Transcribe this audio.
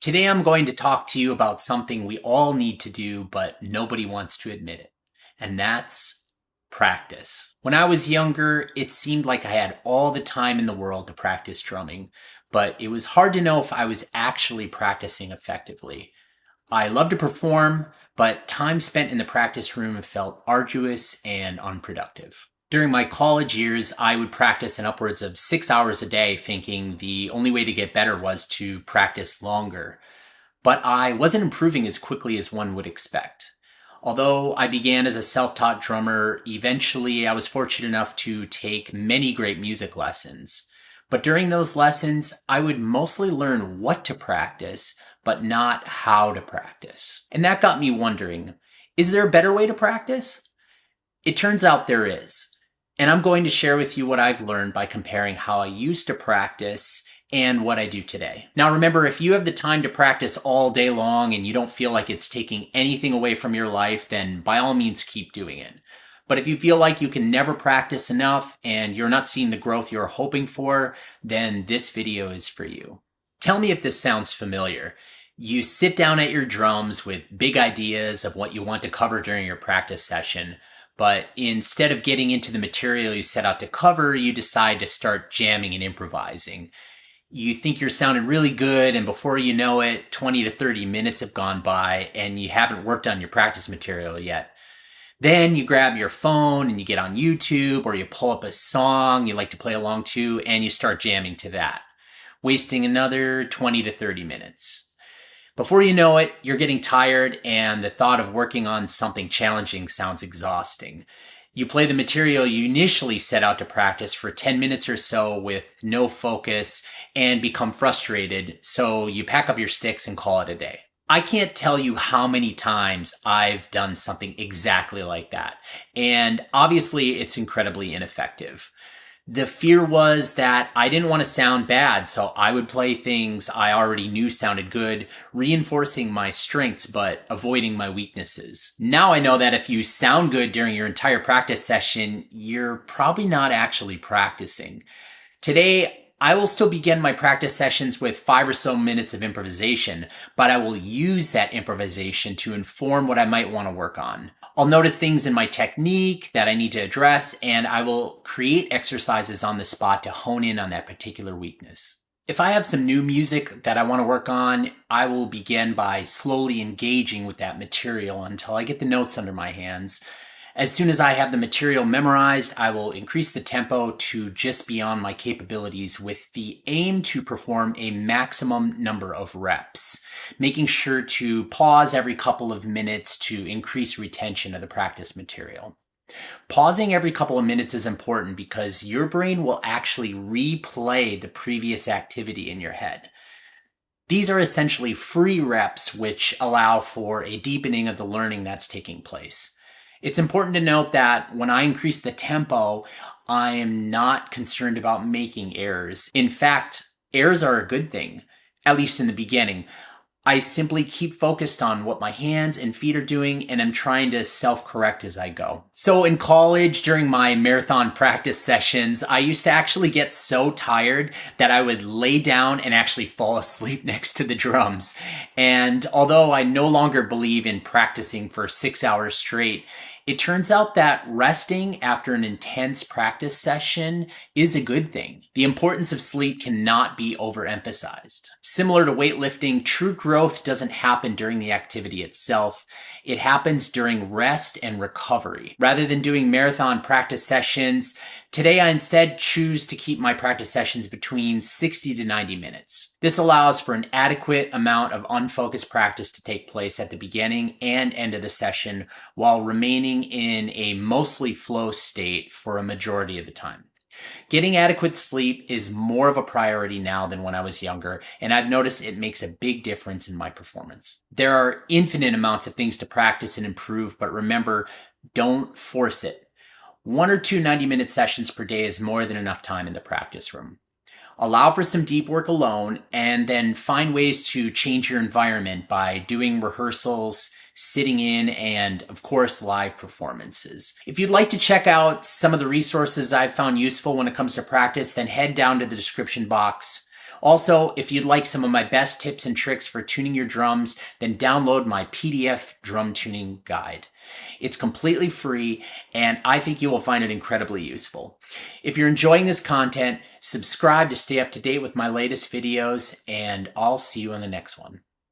Today I'm going to talk to you about something we all need to do, but nobody wants to admit it. And that's practice. When I was younger, it seemed like I had all the time in the world to practice drumming, but it was hard to know if I was actually practicing effectively. I love to perform, but time spent in the practice room felt arduous and unproductive. During my college years, I would practice in upwards of 6 hours a day, thinking the only way to get better was to practice longer. But I wasn't improving as quickly as one would expect. Although I began as a self-taught drummer, eventually I was fortunate enough to take many great music lessons. But during those lessons, I would mostly learn what to practice, but not how to practice. And that got me wondering, is there a better way to practice? It turns out there is. And I'm going to share with you what I've learned by comparing how I used to practice and what I do today. Now remember, if you have the time to practice all day long and you don't feel like it's taking anything away from your life, then by all means keep doing it. But if you feel like you can never practice enough and you're not seeing the growth you're hoping for, then this video is for you. Tell me if this sounds familiar. You sit down at your drums with big ideas of what you want to cover during your practice session, but instead of getting into the material you set out to cover, you decide to start jamming and improvising. You think you're sounding really good, and before you know it, 20 to 30 minutes have gone by and you haven't worked on your practice material yet. Then you grab your phone and you get on YouTube, or you pull up a song you like to play along to and you start jamming to that, wasting another 20 to 30 minutes. Before you know it, you're getting tired and the thought of working on something challenging sounds exhausting. You play the material you initially set out to practice for 10 minutes or so with no focus and become frustrated, so you pack up your sticks and call it a day. I can't tell you how many times I've done something exactly like that, and obviously it's incredibly ineffective. The fear was that I didn't want to sound bad, so I would play things I already knew sounded good, reinforcing my strengths but avoiding my weaknesses. Now I know that if you sound good during your entire practice session, you're probably not actually practicing. Today, I will still begin my practice sessions with 5 or so minutes of improvisation, but I will use that improvisation to inform what I might want to work on. I'll notice things in my technique that I need to address, and I will create exercises on the spot to hone in on that particular weakness. If I have some new music that I want to work on, I will begin by slowly engaging with that material until I get the notes under my hands. As soon as I have the material memorized, I will increase the tempo to just beyond my capabilities with the aim to perform a maximum number of reps, making sure to pause every couple of minutes to increase retention of the practice material. Pausing every couple of minutes is important because your brain will actually replay the previous activity in your head. These are essentially free reps which allow for a deepening of the learning that's taking place. It's important to note that when I increase the tempo, I am not concerned about making errors. In fact, errors are a good thing, at least in the beginning. I simply keep focused on what my hands and feet are doing, and I'm trying to self-correct as I go. So in college, during my marathon practice sessions, I used to actually get so tired that I would lay down and actually fall asleep next to the drums. And although I no longer believe in practicing for 6 hours straight, it turns out that resting after an intense practice session is a good thing. The importance of sleep cannot be overemphasized. Similar to weightlifting, true growth doesn't happen during the activity itself. It happens during rest and recovery. Rather than doing marathon practice sessions, today I instead choose to keep my practice sessions between 60 to 90 minutes. This allows for an adequate amount of unfocused practice to take place at the beginning and end of the session while remaining in a mostly flow state for a majority of the time. Getting adequate sleep is more of a priority now than when I was younger, and I've noticed it makes a big difference in my performance. There are infinite amounts of things to practice and improve, but remember, don't force it. 1 or 2 90-minute sessions per day is more than enough time in the practice room. Allow for some deep work alone, and then find ways to change your environment by doing rehearsals, sitting in, and of course, live performances. If you'd like to check out some of the resources I've found useful when it comes to practice, then head down to the description box Also, if you'd like some of my best tips and tricks for tuning your drums, then download my PDF drum tuning guide. It's completely free, and I think you will find it incredibly useful. If you're enjoying this content, subscribe to stay up to date with my latest videos, and I'll see you in the next one.